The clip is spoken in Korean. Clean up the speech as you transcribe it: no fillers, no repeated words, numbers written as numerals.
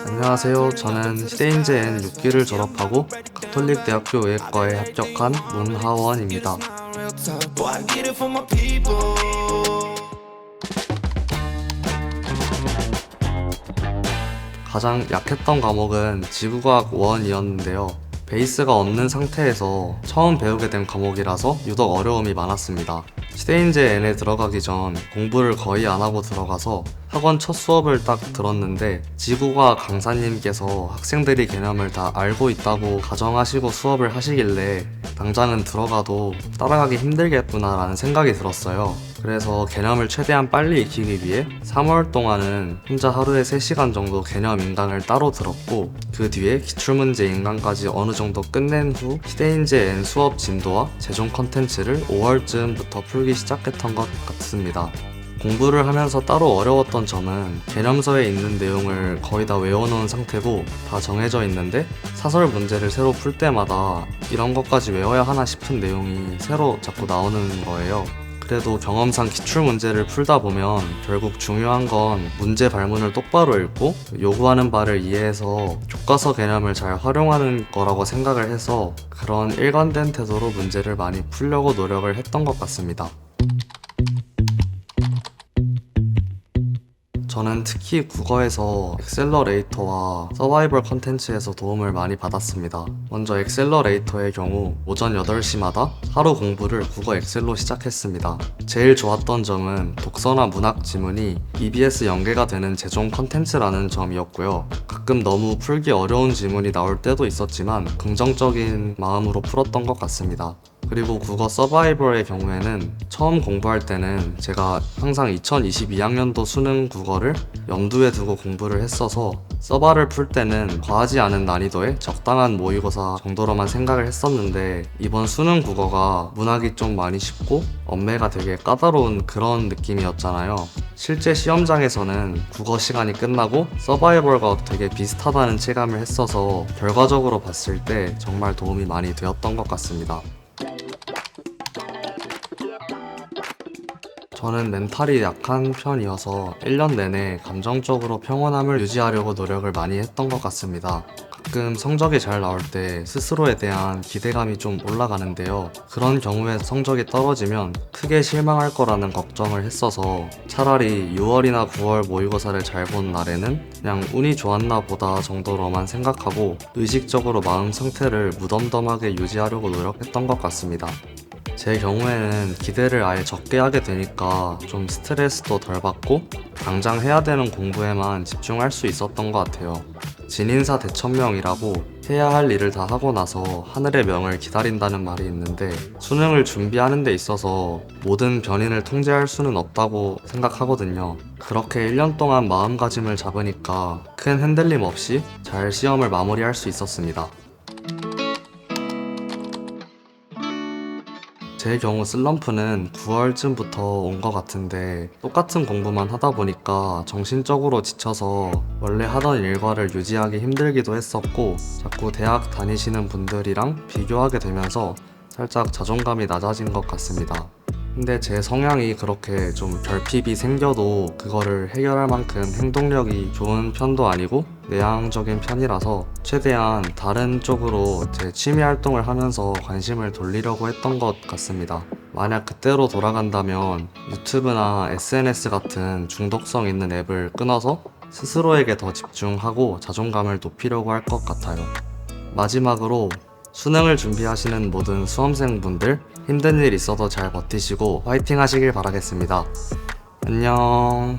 안녕하세요. 저는 시대인재 N6기를 졸업하고 가톨릭대학교 의예과에 합격한 문하원입니다. 가장 약했던 과목은 지구과학 1이었는데요. 베이스가 없는 상태에서 처음 배우게 된 과목이라서 유독 어려움이 많았습니다. 시대인재 N에 들어가기 전 공부를 거의 안 하고 들어가서 학원 첫 수업을 딱 들었는데 지구과학 강사님께서 학생들이 개념을 다 알고 있다고 가정하시고 수업을 하시길래 당장은 들어가도 따라가기 힘들겠구나 라는 생각이 들었어요. 그래서 개념을 최대한 빨리 익히기 위해 3월 동안은 혼자 하루에 3시간 정도 개념 인강을 따로 들었고, 그 뒤에 기출문제 인강까지 어느 정도 끝낸 후 시대인재 N 수업 진도와 최종 컨텐츠를 5월쯤부터 풀기 시작했던 것 같습니다. 공부를 하면서 따로 어려웠던 점은 개념서에 있는 내용을 거의 다 외워놓은 상태고 다 정해져 있는데 사설 문제를 새로 풀 때마다 이런 것까지 외워야 하나 싶은 내용이 새로 자꾸 나오는 거예요. 그래도 경험상 기출 문제를 풀다 보면 결국 중요한 건 문제 발문을 똑바로 읽고 요구하는 바를 이해해서 교과서 개념을 잘 활용하는 거라고 생각을 해서 그런 일관된 태도로 문제를 많이 풀려고 노력을 했던 것 같습니다. 저는 특히 국어에서 엑셀러레이터와 서바이벌 컨텐츠에서 도움을 많이 받았습니다. 먼저 엑셀러레이터의 경우 오전 8시마다 하루 공부를 국어 엑셀로 시작했습니다. 제일 좋았던 점은 독서나 문학 지문이 EBS 연계가 되는 최종 컨텐츠라는 점이었고요. 가끔 너무 풀기 어려운 지문이 나올 때도 있었지만 긍정적인 마음으로 풀었던 것 같습니다. 그리고 국어 서바이벌의 경우에는 처음 공부할 때는 제가 항상 2022학년도 수능 국어를 염두에 두고 공부를 했어서 서바를 풀 때는 과하지 않은 난이도의 적당한 모의고사 정도로만 생각을 했었는데, 이번 수능 국어가 문학이 좀 많이 쉽고 언매가 되게 까다로운 그런 느낌이었잖아요. 실제 시험장에서는 국어 시간이 끝나고 서바이벌과 되게 비슷하다는 체감을 했어서 결과적으로 봤을 때 정말 도움이 많이 되었던 것 같습니다. 저는 멘탈이 약한 편이어서 1년 내내 감정적으로 평온함을 유지하려고 노력을 많이 했던 것 같습니다. 가끔 성적이 잘 나올 때 스스로에 대한 기대감이 좀 올라가는데요. 그런 경우에 성적이 떨어지면 크게 실망할 거라는 걱정을 했어서 차라리 6월이나 9월 모의고사를 잘 본 날에는 그냥 운이 좋았나 보다 정도로만 생각하고 의식적으로 마음 상태를 무덤덤하게 유지하려고 노력했던 것 같습니다. 제 경우에는 기대를 아예 적게 하게 되니까 좀 스트레스도 덜 받고 당장 해야 되는 공부에만 집중할 수 있었던 것 같아요. 진인사 대천명이라고 해야 할 일을 다 하고 나서 하늘의 명을 기다린다는 말이 있는데, 수능을 준비하는 데 있어서 모든 변인을 통제할 수는 없다고 생각하거든요. 그렇게 1년 동안 마음가짐을 잡으니까 큰 흔들림 없이 잘 시험을 마무리할 수 있었습니다. 제 경우 슬럼프는 9월쯤부터 온 것 같은데, 똑같은 공부만 하다 보니까 정신적으로 지쳐서 원래 하던 일과를 유지하기 힘들기도 했었고, 자꾸 대학 다니시는 분들이랑 비교하게 되면서 살짝 자존감이 낮아진 것 같습니다. 근데 제 성향이 그렇게 좀 결핍이 생겨도 그거를 해결할 만큼 행동력이 좋은 편도 아니고 내향적인 편이라서 최대한 다른 쪽으로 제 취미 활동을 하면서 관심을 돌리려고 했던 것 같습니다. 만약 그때로 돌아간다면 유튜브나 SNS 같은 중독성 있는 앱을 끊어서 스스로에게 더 집중하고 자존감을 높이려고 할 것 같아요. 마지막으로 수능을 준비하시는 모든 수험생분들, 힘든 일 있어도 잘 버티시고 화이팅 하시길 바라겠습니다. 안녕.